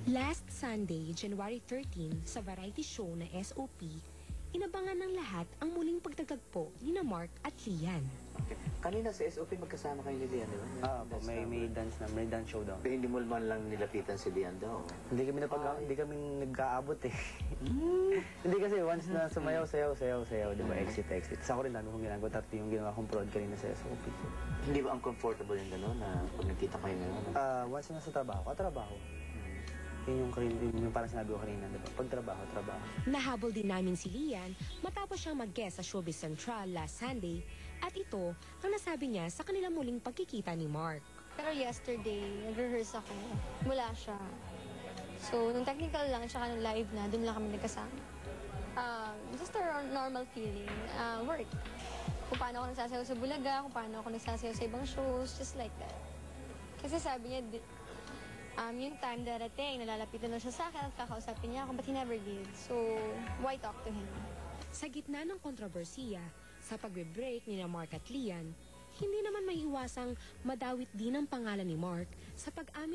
Last Sunday, January 13, sa variety show na SOP, inabangan ng lahat ang muling pagtatagpo ni Mark at Lian. Okay. Kanina sa SOP magkasama kayo ni Lian, di ba? May dance show daw. Pero hindi mo man lang nilapitan si Lian daw. Hindi kami nagkaabot eh. Hindi kasi once na sumayaw, sayaw, di ba? Exit. Tapos ako rin dami kong ginagawa. Tatlo yung ginawa kong prod kanina sa SOP. Hindi ba uncomfortable yung gano'n na pag nagkita kayo ngayon? Once na sa trabaho, Yun yung parang sinabi ko kanina, di ba? Pag trabaho. Nahabol din namin si Lian matapos siyang mag-guest sa Showbiz Central last Sunday at ito ang nasabi niya sa kanilang muling pagkikita ni Mark. Pero yesterday, nag-rehearse ako. Wala siya. So, nung technical lang, tsaka nung live na, dun lang kami nagkasama. Just a normal feeling. Work. Kung paano ako nagsasayaw sa Bulaga, kung paano ako nagsasayaw sa ibang shows, just like that. Kasi sabi niya, yung time darating, nalalapitan na siya sa akin at kakausapin niya ako, but he never did. So, why talk to him? Sa gitna ng kontrobersiya, sa pagbe-break ni Mark at Lian, hindi naman may iwasang madawit din ang pangalan ni Mark sa pag-amin